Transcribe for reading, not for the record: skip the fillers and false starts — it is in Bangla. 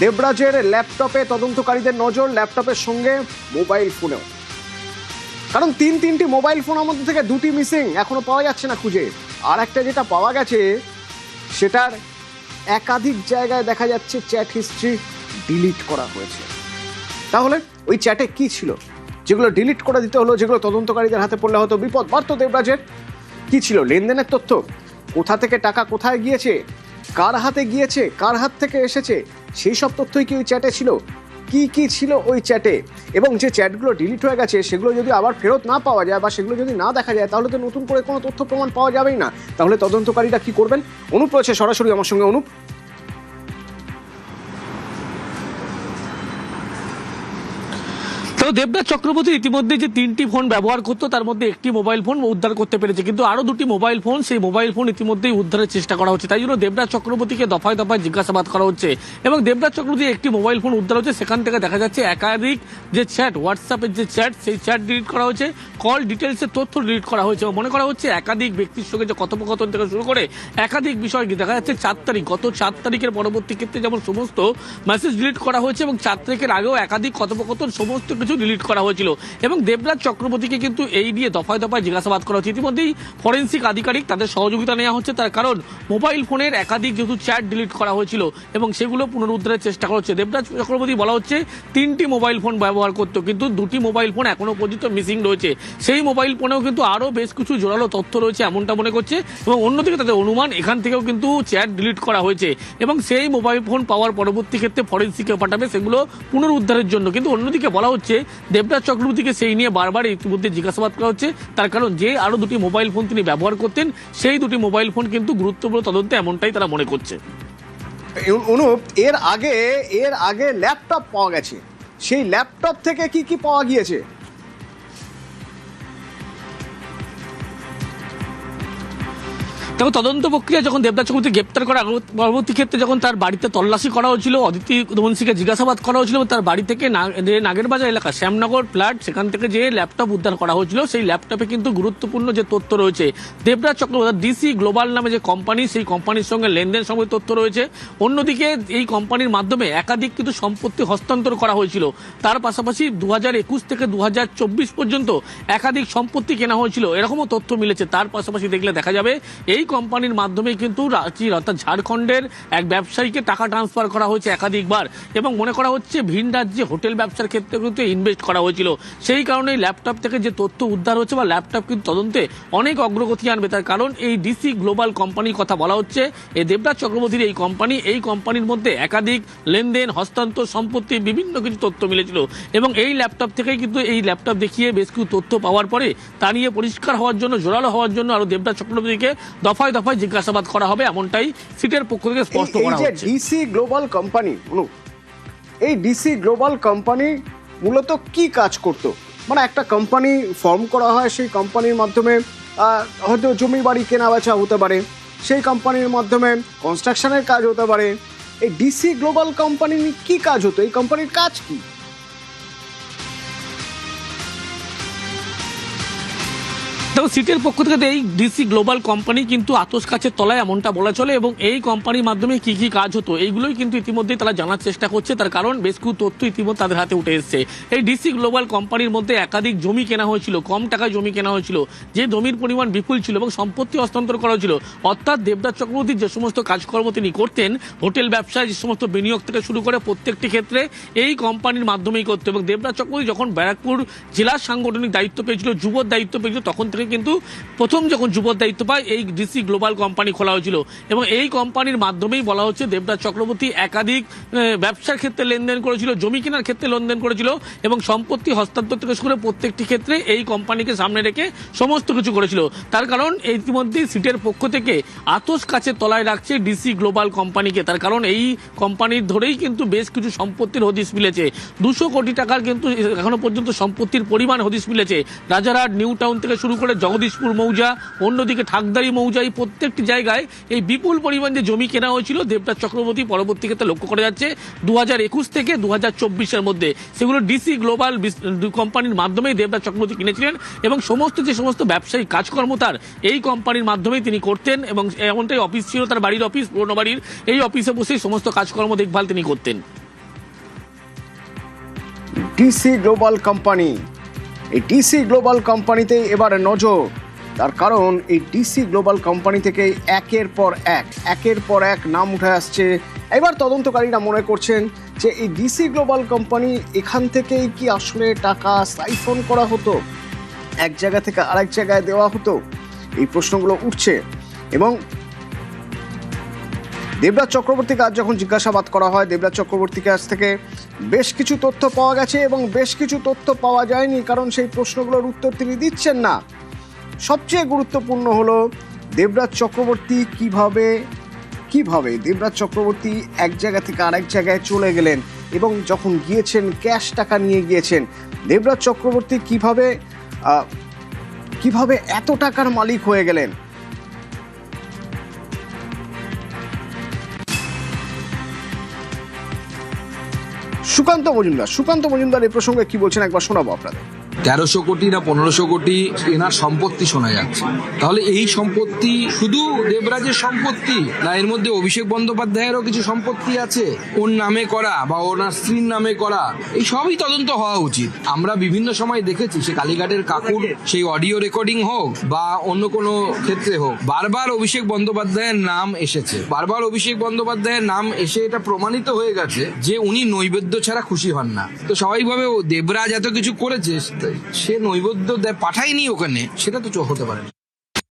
দেবরাজের ল্যাপটপে তদন্তকারীদের নজর, ল্যাপটপের সঙ্গে মোবাইল ফোনেও। কারণ তিনটি মোবাইল ফোনের মধ্যে থেকে দুটি মিসিং, এখনো পাওয়া যাচ্ছে না খুঁজে। আর একটা যেটা পাওয়া গেছে সেটার একাধিক জায়গায় দেখা যাচ্ছে চ্যাট হিস্ট্রি ডিলিট করা হয়েছে। তাহলে ওই চ্যাটে কি ছিল যেগুলো ডিলিট করে দিতে হলো, যেগুলো তদন্তকারীদের হাতে পড়লে হয়তো বিপদ বাড়তো দেবরাজের? কি ছিল লেনদেনের তথ্য? কোথা থেকে টাকা কোথায় গিয়েছে, কার হাতে গিয়েছে, কার হাত থেকে এসেছে, সেই সব তথ্যই কি ওই চ্যাটে ছিল? কি ছিল ওই চ্যাটে? এবং যে চ্যাটগুলো ডিলিট হয়ে গেছে সেগুলো যদি আবার ফেরত না পাওয়া যায় বা সেগুলো যদি না দেখা যায়, তাহলে তো নতুন করে কোনো তথ্য প্রমাণ পাওয়া যাবেই না। তাহলে তদন্তকারীরা কি করবেন? অনুপ রয়েছে সরাসরি আমার সঙ্গে। অনুপ, তো দেবরাজ চক্রবর্তী ইতিমধ্যে যে 3টি ফোন ব্যবহার করতো তার মধ্যে একটি মোবাইল ফোন উদ্ধার করতে পেরেছে, কিন্তু আরো 2টি মোবাইল ফোন, সেই মোবাইল ফোন ইতিমধ্যেই উদ্ধারের চেষ্টা করা হচ্ছে। তাই জন্য দেবরাজ চক্রবর্তীকে দফায় দফায় জিজ্ঞাসাবাদ করা হচ্ছে। এবং দেবরাজ চক্রবর্তীর একটি মোবাইল ফোন উদ্ধার হচ্ছে, সেখান থেকে দেখা যাচ্ছে একাধিক যে চ্যাট, হোয়াটসঅ্যাপের যে চ্যাট, সেই চ্যাট ডিলিট করা হয়েছে, কল ডিটেলসের তথ্য ডিলিট করা হয়েছে। এবং মনে করা হচ্ছে একাধিক ব্যক্তির সঙ্গে যে কথোপকথন থেকে শুরু করে একাধিক বিষয় দেখা যাচ্ছে 4 তারিখ, গত 4 তারিখের পরবর্তী ক্ষেত্রে যেমন সমস্ত মেসেজ ডিলিট করা হয়েছে এবং 4 তারিখের আগেও একাধিক কথোপকথন সমস্ত কিছু ডিলিট করা হয়েছিল। এবং দেবরাজ চক্রবর্তীকে কিন্তু এই নিয়ে দফায় দফায় জিজ্ঞাসাবাদ করা হচ্ছে। ইতিমধ্যেই ফরেন্সিক আধিকারিক তাদের সহযোগিতা নেওয়া হচ্ছে, তার কারণ মোবাইল ফোনের একাধিক যেহেতু চ্যাট ডিলিট করা হয়েছিল এবং সেগুলো পুনরুদ্ধারের চেষ্টা করা হচ্ছে। দেবরাজ চক্রবর্তী বলা হচ্ছে 3টি মোবাইল ফোন ব্যবহার করতো, কিন্তু 2টি মোবাইল ফোন এখনো পর্যন্ত মিসিং রয়েছে। সেই মোবাইল ফোনেও কিন্তু আরো বেশ কিছু জোরালো তথ্য রয়েছে এমনটা মনে করছে। এবং অন্যদিকে তাদের অনুমান এখান থেকেও কিন্তু চ্যাট ডিলিট করা হয়েছে এবং সেই মোবাইল ফোন পাওয়ার পরবর্তী ক্ষেত্রে ফরেন্সিকে পাঠাবে সেগুলো পুনরুদ্ধারের জন্য। কিন্তু অন্যদিকে বলা হচ্ছে দেবরাজ চক্রবর্তীকে সেই নিয়ে বারবার ইতিমধ্যে জিজ্ঞাসাবাদ করা হচ্ছে, তার কারণ যে আরো 2টি মোবাইল ফোন তিনি ব্যবহার করতেন, সেই 2টি মোবাইল ফোন কিন্তু গুরুত্বপূর্ণ তদন্তে, এমনটাই তারা মনে করছে। অনুপ, এর আগে ল্যাপটপ পাওয়া গেছে, সেই ল্যাপটপ থেকে কি পাওয়া গিয়েছে? তবে তদন্ত প্রক্রিয়া যখন দেবরাজ চক্রবর্তী গ্রেপ্তার করা পরবর্তী ক্ষেত্রে যখন তার বাড়িতে তল্লাশি করা হয়েছিল, অদিতি বংশীকে জিজ্ঞাসাবাদ করা হয়েছিল, তার বাড়ি থেকে নাগেরবাজার এলাকা শ্যামনগর ফ্ল্যাট, সেখান থেকে যে ল্যাপটপ উদ্ধার করা হয়েছিল, সেই ল্যাপটপে কিন্তু গুরুত্বপূর্ণ যে তথ্য রয়েছে, দেবরাজ চক্রবর্তী ডিসি গ্লোবাল নামে যে কোম্পানি, সেই কোম্পানির সঙ্গে লেনদেন সম্বন্ধে তথ্য রয়েছে। অন্যদিকে এই কোম্পানির মাধ্যমে একাধিক কিন্তু সম্পত্তি হস্তান্তর করা হয়েছিল। তার পাশাপাশি 2021 থেকে 2024 পর্যন্ত একাধিক সম্পত্তি কেনা হয়েছিল, এরকমও তথ্য মিলেছে। তার পাশাপাশি দেখলে দেখা যাবে এই কোম্পানির মাধ্যমে কিন্তু অর্থাৎ ঝাড়খণ্ডের এক ব্যবসায়ীকে টাকা ট্রান্সফার করা হয়েছে একাধিকবার এবং মনে করা হচ্ছে ভিন রাজ্যে হোটেল ব্যবসার ক্ষেত্রে কিন্তু ইনভেস্ট করা হয়েছিল। সেই কারণে ল্যাপটপ থেকে যে তথ্য উদ্ধার হচ্ছে বা ল্যাপটপ কিন্তু তদন্তে অনেক অগ্রগতি আনবে। তার কারণ এই ডিসি গ্লোবাল কোম্পানির কথা বলা হচ্ছে, এই দেবরাজ চক্রবর্তীর এই কোম্পানির মধ্যে একাধিক লেনদেন, হস্তান্তর, সম্পত্তি, বিভিন্ন কিছু তথ্য মিলেছিল। এবং এই ল্যাপটপ থেকেই কিন্তু এই ল্যাপটপ দেখিয়ে বেশ কিছু তথ্য পাওয়ার পরে তা নিয়ে পরিষ্কার হওয়ার জন্য, জোরালো হওয়ার জন্য আরো দেবরাজ চক্রবর্তীকে দফায় দফায় জিজ্ঞাসাবাদ করা হবে, এমনটাই সিটের পক্ষ থেকে স্পষ্ট করা হচ্ছে। ডিসি গ্লোবাল কোম্পানি, এই ডিসি গ্লোবাল কোম্পানি মূলত কি কাজ করত? মানে একটা কোম্পানি ফর্ম করা হয়, সেই কোম্পানির মাধ্যমে হয়তো জমি বাড়ি কেনা বেচা হতে পারে, সেই কোম্পানির মাধ্যমে কনস্ট্রাকশনের কাজ হতে পারে। এই ডিসি গ্লোবাল কোম্পানির কি কাজ হতো? এই কোম্পানির কাজ কি? দেখো, সিটের পক্ষ থেকে এই ডিসি গ্লোবাল কোম্পানি কিন্তু আতস কাছের তলায়, এমনটা বলা চলে। এবং এই কোম্পানির মাধ্যমে কি কাজ হতো এইগুলোই কিন্তু ইতিমধ্যেই তারা জানার চেষ্টা করছে, তার কারণ বেশ কিছু তথ্য ইতিমধ্যে তাদের হাতে উঠে এসেছে। এই ডিসি গ্লোবাল কোম্পানির মধ্যে একাধিক জমি কেনা হয়েছিল, কম টাকায় জমি কেনা হয়েছিল, যে জমির পরিমাণ বিপুল ছিল এবং সম্পত্তি হস্তান্তর করা হয়েছিল। অর্থাৎ দেবরাজ চক্রবর্তীর যে সমস্ত কাজকর্ম তিনি করতেন, হোটেল ব্যবসায় যে সমস্ত বিনিয়োগ থেকে শুরু করে প্রত্যেকটি ক্ষেত্রে এই কোম্পানির মাধ্যমেই করতো। এবং দেবরাজ চক্রবর্তী যখন ব্যারাকপুর জেলার সাংগঠনিক দায়িত্ব পেয়েছিল, যুবর দায়িত্ব পেয়েছিল, তখন থেকে কিন্তু প্রথম যখন যুবর দায়িত্ব পায় এই ডিসি গ্লোবাল কোম্পানি খোলা হয়েছিল। এবং এই কোম্পানির মাধ্যমেই বলা হচ্ছে দেবরাজ চক্রবর্তী একাধিক ব্যবসার ক্ষেত্রে লেনদেন করেছিল, জমি কেনার ক্ষেত্রে লেনদেন করেছিল এবং সম্পত্তি হস্তান্তর থেকে শুরু করে প্রত্যেকটি ক্ষেত্রে এই কোম্পানিকে সামনে রেখে সমস্ত কিছু করেছিল। তার কারণ ইতিমধ্যেই সিটের পক্ষ থেকে আতস কাছের তলায় রাখছে ডিসি গ্লোবাল কোম্পানিকে। তার কারণ এই কোম্পানির ধরেই কিন্তু বেশ কিছু সম্পত্তির হদিশ মিলেছে। 200 কোটি টাকার কিন্তু এখনো পর্যন্ত সম্পত্তির পরিমাণ হদিশ মিলেছে। রাজারহাট, নিউ টাউন থেকে শুরু করে জগদীশপুর মৌজা, অন্যদিকে ঠাকদারি মৌজা, এই প্রত্যেকটি জায়গায় এই বিপুল পরিমাণ যে জমি কেনা হয়েছিল দেবরাজ চক্রবর্তী পরবর্তী ক্ষেত্রে লক্ষ্য করা যাচ্ছে 2021 থেকে 2024-এর মধ্যে সেগুলো ডিসি গ্লোবাল কোম্পানির মাধ্যমেই দেবরাজ চক্রবর্তী কিনেছিলেন এবং যে সমস্ত ব্যবসায়িক কাজকর্ম তার এই কোম্পানির মাধ্যমেই তিনি করতেন। এবং এমনটাই অফিস ছিল, তার বাড়ির অফিস, পুরনো বাড়ির এই অফিসে বসেই সমস্ত কাজকর্ম দেখভাল তিনি করতেন। DC global company. এই ডিসি গ্লোবাল কোম্পানিতে এবার নজর, তার কারণ এই ডিসি গ্লোবাল কোম্পানি থেকে একের পর এক নাম উঠে আসছে। এবার তদন্তকারীরা মনে করছেন যে এই ডিসি গ্লোবাল কোম্পানি এখান থেকেই কি আসলে টাকা সাইফন করা হতো, এক জায়গা থেকে আরেক জায়গায় দেওয়া হতো, এই প্রশ্নগুলো উঠছে। এবং দেবরাজ চক্রবর্তীকে আজ যখন জিজ্ঞাসাবাদ করা হয়, দেবরাজ চক্রবর্তীর কাছ থেকে বেশ কিছু তথ্য পাওয়া গেছে এবং বেশ কিছু তথ্য পাওয়া যায়নি, কারণ সেই প্রশ্নগুলোর উত্তর তিনি দিচ্ছেন না। সবচেয়ে গুরুত্বপূর্ণ হলো দেবরাজ চক্রবর্তী কিভাবে দেবরাজ চক্রবর্তী এক জায়গা থেকে আরেক জায়গায় চলে গেলেন এবং যখন গিয়েছেন ক্যাশ টাকা নিয়ে গিয়েছেন। দেবরাজ চক্রবর্তী কিভাবে এত টাকার মালিক হয়ে গেলেন। সুকান্ত মজুমদার এই প্রসঙ্গে কি বলছেন একবার শোনাবো আপনাদের। 1300 কোটি না 1500 কোটি এনার সম্পত্তি শোনা যাচ্ছে। তাহলে এই সম্পত্তি শুধু দেবরাজের সম্পত্তি না, এর মধ্যে অভিষেক বন্দ্যোপাধ্যায়েরও কিছু সম্পত্তি আছে ওর নামে করা বা ওনার স্ত্রীর নামে করা, এই সবই তদন্ত হওয়া উচিত। আমরা বিভিন্ন সময় দেখেছি, সে কালীঘাটের কাকুর সেই অডিও রেকর্ডিং হোক বা অন্য কোনো ক্ষেত্রে হোক, বারবার অভিষেক বন্দ্যোপাধ্যায়ের নাম এসেছে। বারবার অভিষেক বন্দ্যোপাধ্যায়ের নাম এসে এটা প্রমাণিত হয়ে গেছে যে উনি নৈবেদ্য ছাড়া খুশি হন না। তো স্বাভাবিকভাবে দেবরাজ এত কিছু করেছে, সে নৈবেদ্য পাঠায়নি ওখানে, সেটা তো হতে পারে না।